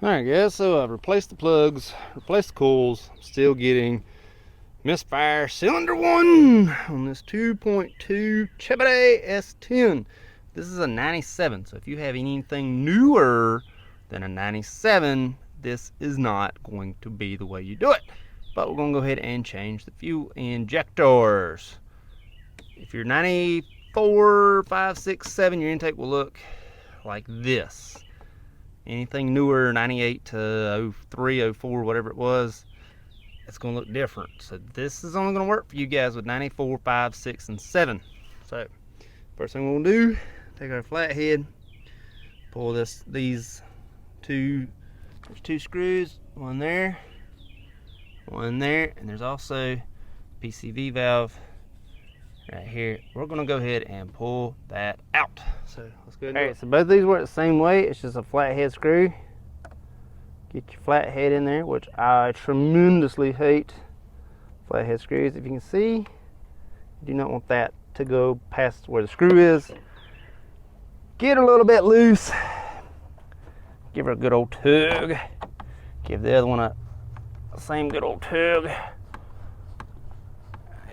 Alright guys, so I've replaced the plugs, replaced the coils. I'm still getting misfire cylinder 1 on this 2.2 Chevy S10. This is a 97, so if you have anything newer than a 97, this is not going to be the way you do it. But we're going to go ahead and change the fuel injectors. If you're 94, 5, 6, 7, your intake will look like this. Anything newer, 98 to 03, 04, whatever it was, it's going to look different. So this is only going to work for you guys with 94, 5, 6, and 7. So first thing we're going to do, take our flathead, pull these two, there's 2 screws, one there, and there's also a PCV valve right here. We're going to go ahead and pull that out. So let's go ahead and do it. So both of these work the same way. It's just a flathead screw. Get your flathead in there, which I tremendously hate flathead screws. If you can see, you do not want that to go past where the screw is. Get a little bit loose. Give her a good old tug. Give the other one a same good old tug.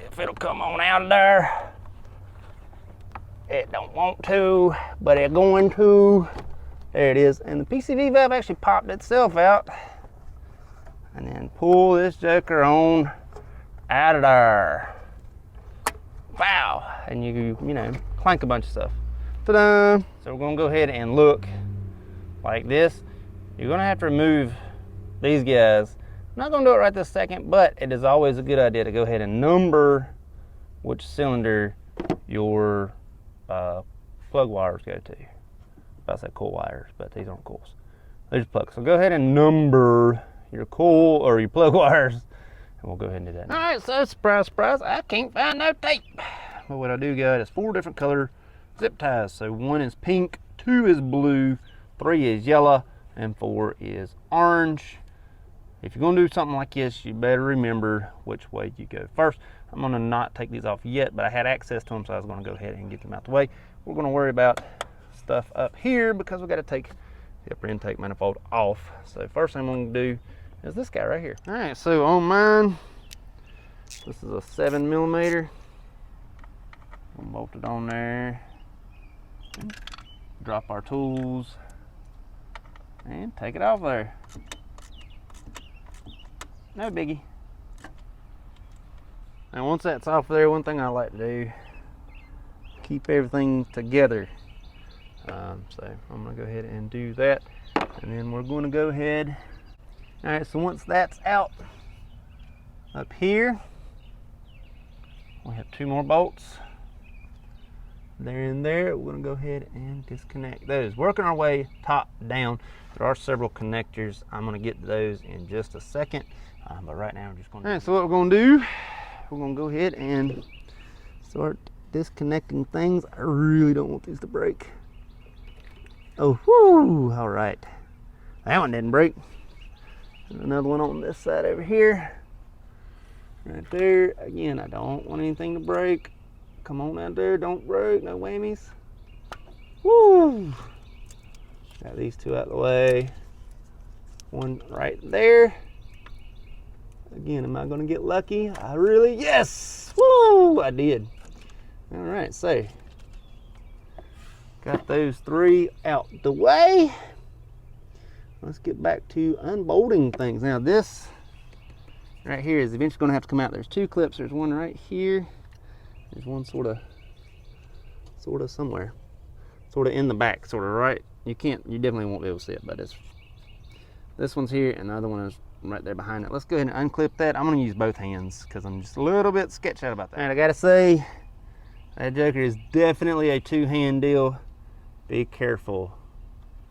If it'll come on out of there. It don't want to, but it's going to. There it is. And the PCV valve actually popped itself out. And then pull this joker on out of there. Wow. And you know, clank a bunch of stuff. Ta-da! So we're gonna go ahead and look like this. You're gonna have to remove these guys. I'm not gonna do it right this second, but it is always a good idea to go ahead and number which cylinder your plug wires go to. I say coil wires, but these aren't coils. These are plugs. So go ahead and number your coil or your plug wires, and we'll go ahead and do that now. All right, so surprise, surprise, I can't find no tape. But what I do got is 4 different color zip ties. So 1 is pink, 2 is blue, 3 is yellow, and 4 is orange. If you're gonna do something like this, you better remember which way you go first. I'm gonna not take these off yet, but I had access to them, so I was gonna go ahead and get them out the way. We're gonna worry about stuff up here because we gotta take the upper intake manifold off. So first thing I'm gonna do is this guy right here. All right, so on mine, this is a 7mm. We'll bolt it on there. Drop our tools and take it off there. No biggie. And once that's off there, one thing I like to do, keep everything together. So I'm gonna go ahead and do that. And then we're gonna go ahead. All right, so once that's out, up here, we have 2 more bolts. There and there, we're gonna go ahead and disconnect those. Working our way top down. There are several connectors. I'm gonna get to those in just a second. But right now, we're just gonna. All right, so what we're gonna do, we're gonna go ahead and start disconnecting things. I really don't want these to break. Oh, whoo, all right. That one didn't break. And another one on this side over here. Right there. Again, I don't want anything to break. Come on out there, don't break, no whammies. Woo! Got these 2 out of the way. 1 right there. Again, am I gonna get lucky? Yes! Woo! I did. All right, so got those 3 out the way. Let's get back to unbolting things. Now this right here is eventually gonna have to come out. There's 2 clips. There's one right here. There's one sort of somewhere. Sort of in the back, sort of right. You definitely won't be able to see it, but this one's here and the other one is right there behind it. Let's go ahead and unclip that. I'm gonna use both hands because I'm just a little bit sketched out about that. And I gotta say, that joker is definitely a 2-hand deal. Be careful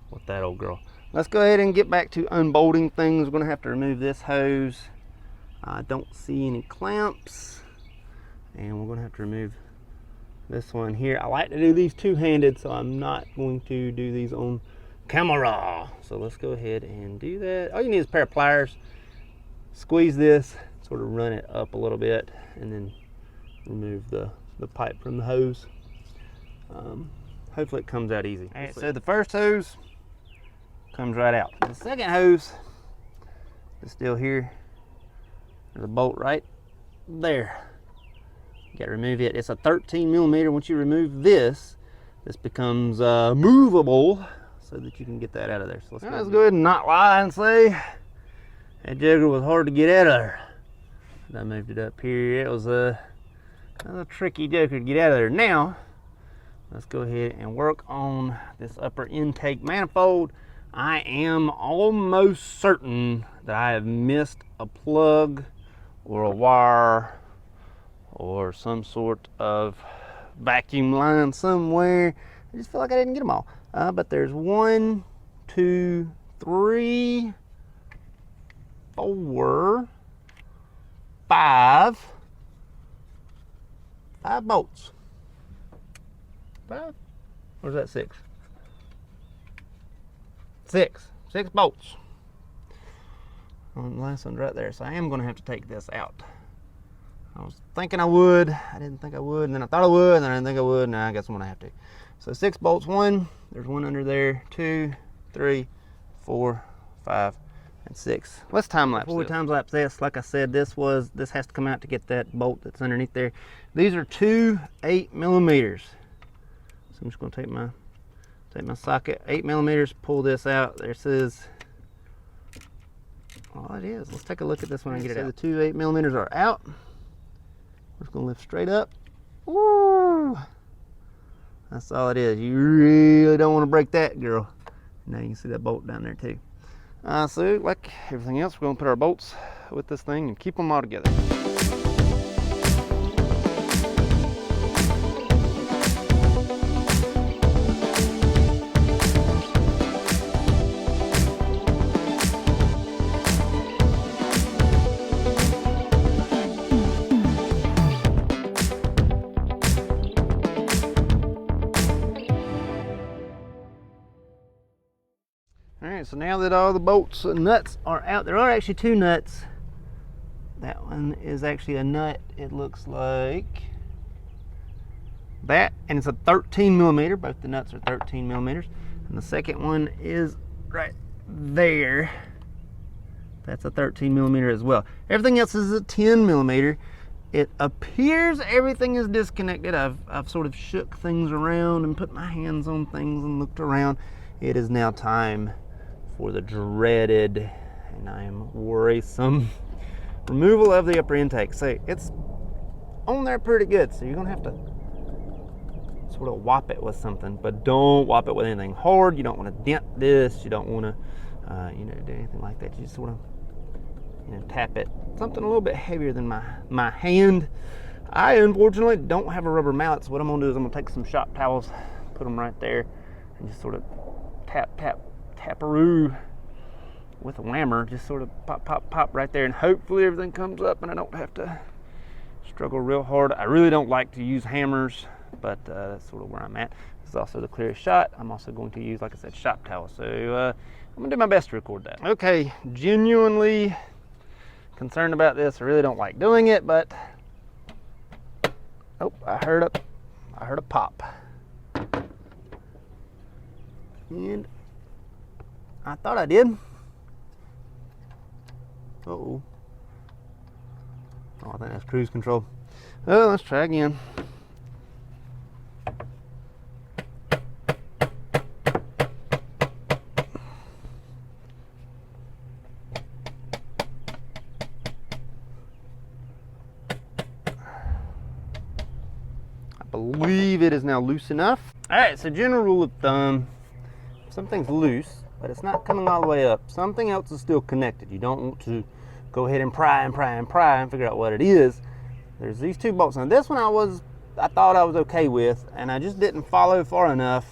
with that old girl. Let's go ahead and get back to unbolting things. We're gonna have to remove this hose. I don't see any clamps. And we're gonna have to remove this one here. I like to do these 2-handed, so I'm not going to do these on camera. So let's go ahead and do that. All you need is a pair of pliers. Squeeze this, sort of run it up a little bit, and then remove the pipe from the hose. Hopefully it comes out easy. All right, so the first hose comes right out. The second hose is still here. There's a bolt right there. You gotta remove it. It's a 13 millimeter. Once you remove this, this becomes movable so that you can get that out of there. So let's go ahead and not lie and say that jugger was hard to get out of there. I moved it up here. It was a tricky jugger to get out of there. Now, let's go ahead and work on this upper intake manifold. I am almost certain that I have missed a plug or a wire or some sort of vacuum line somewhere. I just feel like I didn't get them all. But there's 1, 2, 3, 4, 5 bolts. 5? Or is that 6? 6 bolts. The last one's right there. So I am going to have to take this out. I was thinking I would. I didn't think I would. And then I thought I would. And then I didn't think I would. And I guess I'm going to have to. So 6 bolts. There's one under there. 2, 3, 4, 5, and 6. Let's time lapse. Before we time lapse this, like I said, this has to come out to get that bolt that's underneath there. These are 2 8 millimeters. So I'm just going to take my socket, 8 millimeters, pull this out. There it says, oh, it is. Let's take a look at this one and get it out. The 2 8 millimeters are out. We're just going to lift straight up. Woo! That's all it is. You really don't want to break that, girl. Now you can see that bolt down there too. So like everything else, we're going to put our bolts with this thing and keep them all together. Alright, so now that all the bolts and nuts are out, there are actually 2 nuts. That one is actually a nut. It looks like that, and it's a 13 millimeter. Both the nuts are 13 millimeters. And the second one is right there. That's a 13 millimeter as well. Everything else is a 10 millimeter. It appears everything is disconnected. I've sort of shook things around and put my hands on things and looked around. It is now time for the dreaded, and I am worrisome, removal of the upper intake. So it's on there pretty good, so you're gonna have to sort of whop it with something, but don't whop it with anything hard. You don't want to dent this. You don't want to do anything like that. You just sort of tap it. Something a little bit heavier than my hand. I unfortunately don't have a rubber mallet, so what I'm gonna do is I'm gonna take some shop towels, put them right there, and just sort of taparoo with a whammer, just sort of pop right there, and hopefully everything comes up and I don't have to struggle real hard. I really don't like to use hammers, but that's sort of where I'm at. This is also the clearest shot. I'm also going to use, like I said, shop towel, so I'm gonna do my best to record that. Okay, genuinely concerned about this. I really don't like doing it, but oh, I heard a pop. And I thought I did. Uh-oh. Oh, I think that's cruise control. Oh, let's try again. I believe it is now loose enough. All right, so general rule of thumb, something's loose, but it's not coming all the way up. Something else is still connected. You don't want to go ahead and pry and figure out what it is. There's these 2 bolts. Now this one I thought I was okay with, and I just didn't follow far enough.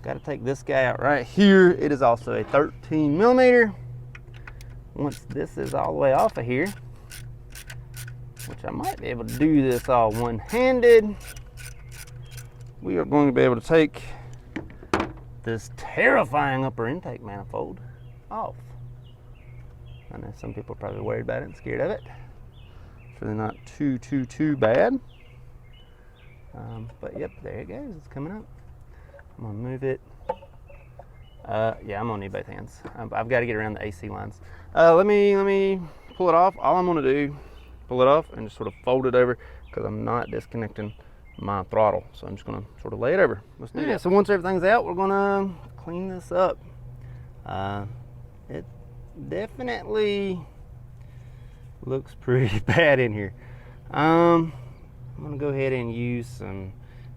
Got to take this guy out right here. It is also a 13 millimeter. Once this is all the way off of here, which I might be able to do this all one-handed, we are going to be able to take this terrifying upper intake manifold off. I know some people are probably worried about it and scared of it. It's really not too bad. But yep, there it goes. It's coming up. I'm gonna move it Yeah, I'm gonna need both hands. I've got to get around the AC lines. Let me pull it off. All I'm gonna do, pull it off and just sort of fold it over because I'm not disconnecting my throttle. So I'm just gonna sort of lay it over. Let's do that. So once everything's out, we're gonna clean this up. It definitely looks pretty bad in here. I'm gonna go ahead and use some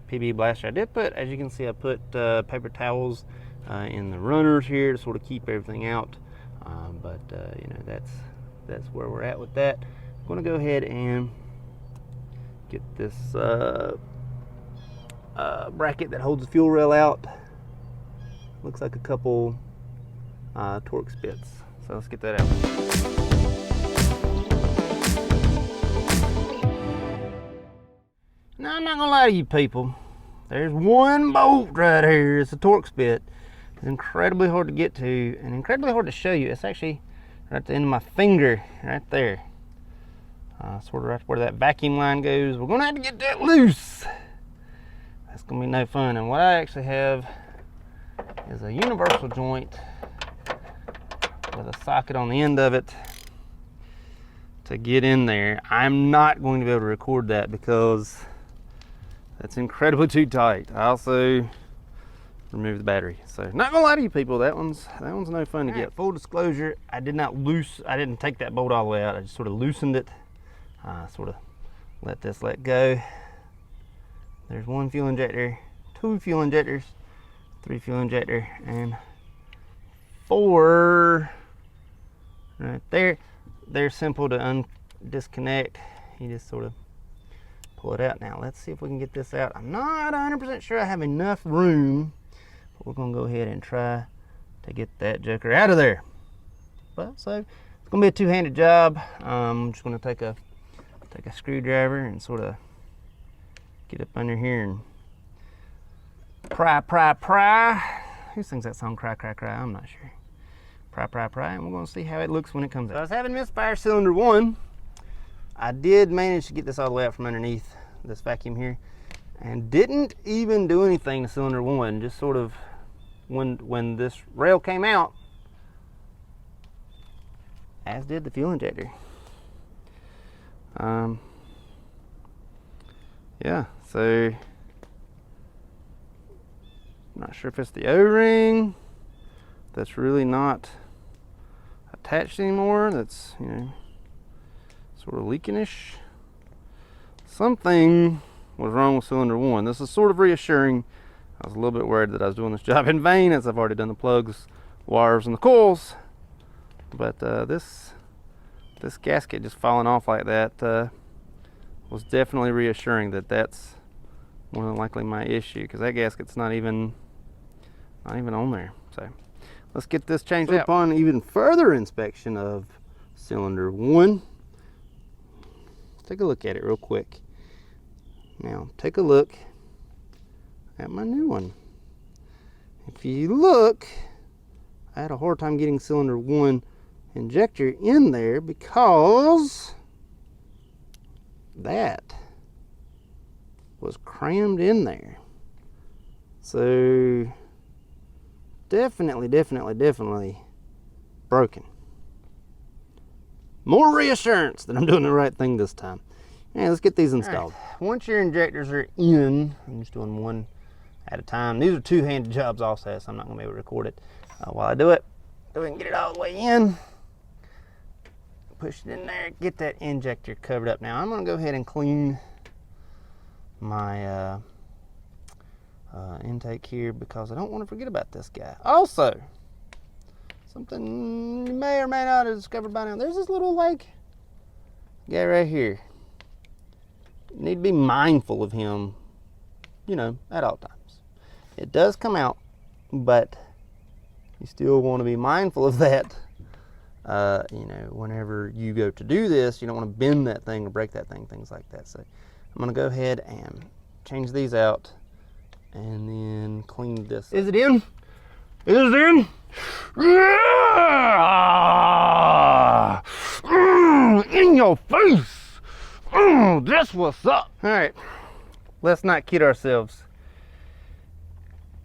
PB Blaster. I did put, as you can see, I put paper towels in the runners here to sort of keep everything out. But you know, that's where we're at with that. I'm gonna go ahead and get this bracket that holds the fuel rail out. Looks like a couple torque spits. So let's get that out. Now I'm not gonna lie to you people. There's one bolt right here. It's a torque spit. It's incredibly hard to get to and incredibly hard to show you. It's actually right at the end of my finger, right there. Sort of right where that vacuum line goes. We're gonna have to get that loose. That's gonna be no fun. And what I actually have is a universal joint with a socket on the end of it to get in there. I'm not going to be able to record that because that's incredibly too tight. I also remove the battery. So not gonna lie to you people, that one's no fun to get. Full disclosure, I didn't take that bolt all the way out. I just sort of loosened it. Sort of let this let go. There's one fuel injector, 2 fuel injectors, 3 fuel injector, and 4 right there. They're simple to disconnect. You just sort of pull it out. Now let's see if we can get this out. I'm not 100% sure I have enough room, but we're gonna go ahead and try to get that joker out of there. But so it's gonna be a two-handed job. I'm just gonna take a screwdriver and sort of get up under here and pry. Who sings that song, Cry, Cry, Cry? I'm not sure. Pry, and we're gonna see how it looks when it comes out. So I was having misfire cylinder 1. I did manage to get this all the way out from underneath this vacuum here and didn't even do anything to cylinder 1. Just sort of, when this rail came out, as did the fuel injector. Yeah, so I'm not sure if it's the O-ring that's really not attached anymore. That's, you know, sort of leaking-ish. Something was wrong with cylinder 1. This is sort of reassuring. I was a little bit worried that I was doing this job in vain, as I've already done the plugs, wires, and the coils. But this gasket just falling off like that was definitely reassuring that that's more than likely my issue, because that gasket's not even on there. So let's get this changed out. Upon even further inspection of cylinder 1, let's take a look at it real quick. Now take a look at my new one. If you look, I had a hard time getting cylinder 1 injector in there because that was crammed in there. So definitely broken. More reassurance that I'm doing the right thing this time. Yeah, let's get these installed. Right. Once your injectors are in, I'm just doing one at a time. These are two-handed jobs also, so I'm not going to be able to record it while I do it. Go ahead and get it all the way in. Push it in there, get that injector covered up. Now I'm going to go ahead and clean my intake here because I don't want to forget about this guy. Also, something you may or may not have discovered by now, there's this little like guy right here. You need to be mindful of him, you know, at all times. It does come out, but you still want to be mindful of that. You know, whenever you go to do this, you don't want to bend that thing or break that thing, things like that. So I'm going to go ahead and change these out and then clean this up. Is it in? Is it in? Yeah! In your face! That's what's up. All right, let's not kid ourselves.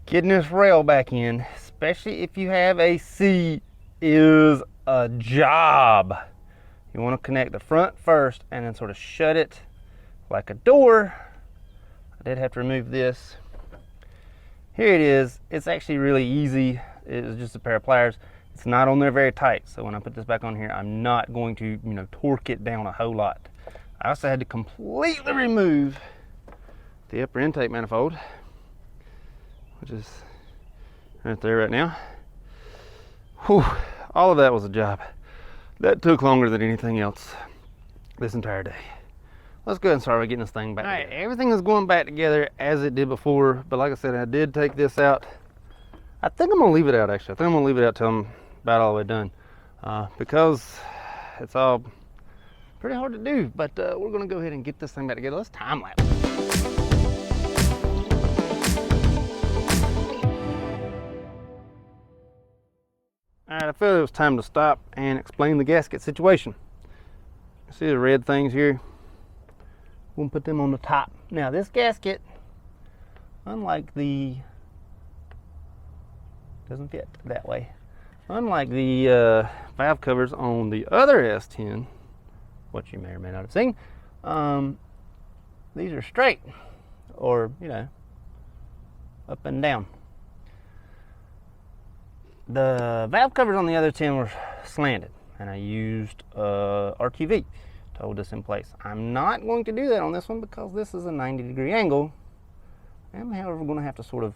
Getting this rail back in is especially if you have AC, is a job. You want to connect the front first and then sort of shut it like a door. I did have to remove this. Here it is. It's actually really easy. It's just a pair of pliers. It's not on there very tight, so when I put this back on here, I'm not going to, torque it down a whole lot. I also had to completely remove the upper intake manifold, which is right there right now. Whew, all of that was a job. That took longer than anything else this entire day. Let's go ahead and start by getting this thing back together. Everything is going back together as it did before, but like I said, I did take this out. I think I'm gonna leave it out actually. I think I'm gonna leave it out till I'm about all the way done, because it's all pretty hard to do, but we're gonna go ahead and get this thing back together. Let's time lapse. All right, I feel it was time to stop and explain the gasket situation. See the red things here? We'll put them on the top. Now this gasket, unlike the, doesn't fit that way. Unlike the valve covers on the other S10, what you may or may not have seen, these are straight, or up and down. The valve covers on the other 10 were slanted, and I used RTV to hold this in place. I'm not going to do that on this one because this is a 90-degree angle. I'm however going to have to sort of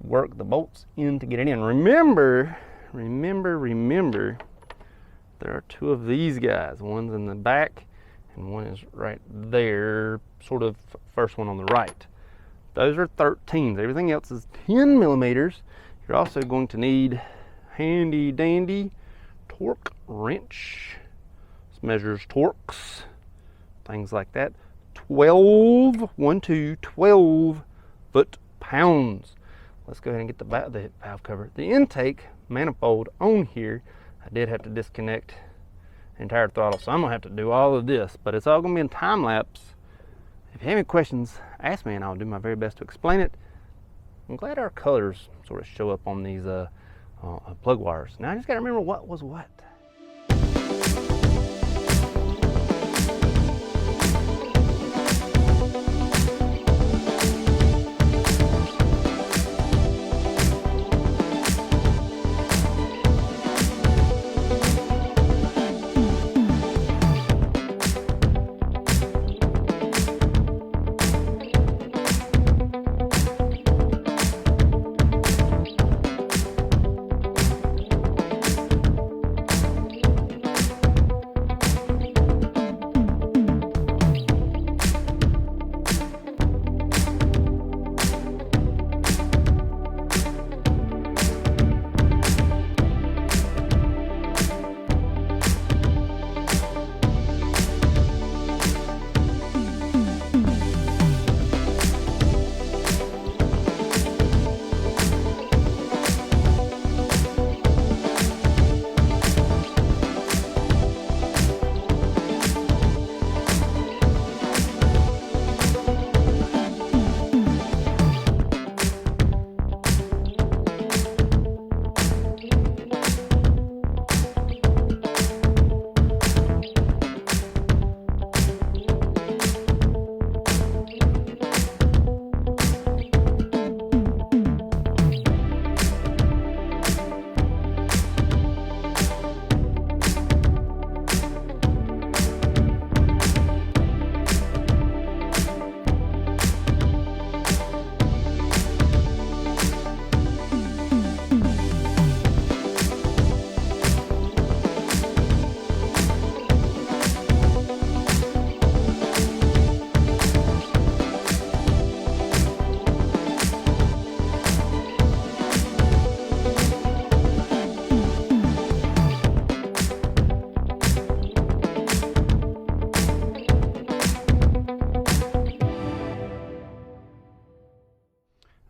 work the bolts in to get it in. Remember, there are two of these guys. One's in the back and one is right there, sort of first one on the right. Those are 13s. Everything else is 10 millimeters. You're also going to need handy dandy torque wrench. This measures torques, things like that. 12 foot-pounds. Let's go ahead and get the valve cover. The intake manifold on here, I did have to disconnect the entire throttle, so I'm gonna have to do all of this, but it's all gonna be in time lapse. If you have any questions, ask me and I'll do my very best to explain it. I'm glad our colors sort of show up on these plug wires. Now I just gotta remember what was what.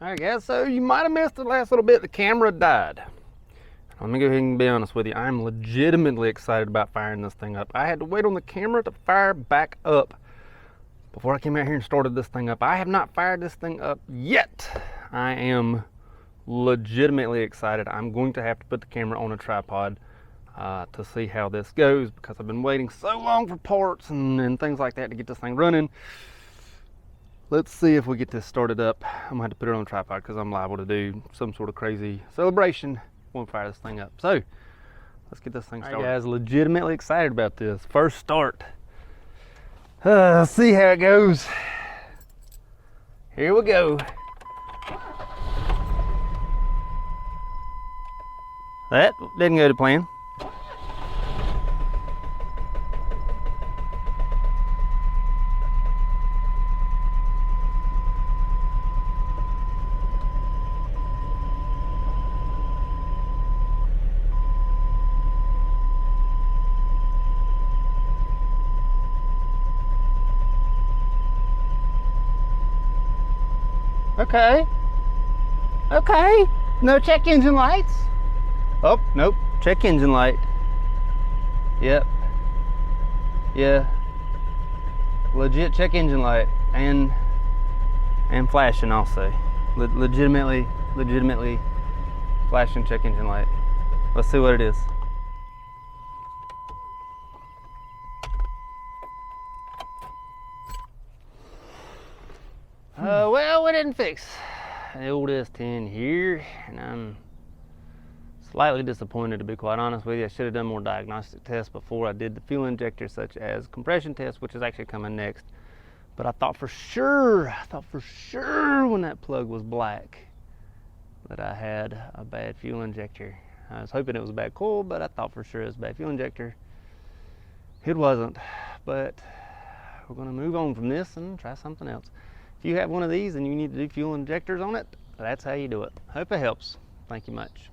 Alright guys, so you might have missed the last little bit. The camera died. Let me go ahead and be honest with you. I'm legitimately excited about firing this thing up. I had to wait on the camera to fire back up before I came out here and started this thing up. I have not fired this thing up yet. I am legitimately excited. I'm going to have to put the camera on a tripod to see how this goes, because I've been waiting so long for parts and things like that to get this thing running. Let's see if we get this started up. I'm gonna have to put it on a tripod because I'm liable to do some sort of crazy celebration when we fire this thing up. So let's get this thing started. All right, guys, legitimately excited about this. First start. Let's see how it goes. Here we go. That didn't go to plan. Okay. Okay. No check engine lights. Oh, nope. Check engine light. Yep. Yeah. Legit check engine light. And flashing also. Legitimately flashing check engine light. Let's see what it is. Well, we didn't fix the old S10 here, and I'm slightly disappointed, to be quite honest with you. I should have done more diagnostic tests before I did the fuel injector, such as compression tests, which is actually coming next. But I thought for sure when that plug was black that I had a bad fuel injector. I was hoping it was a bad coil, but I thought for sure it was a bad fuel injector. It wasn't, but we're gonna move on from this and try something else. If you have one of these and you need to do fuel injectors on it, that's how you do it. Hope it helps. Thank you much.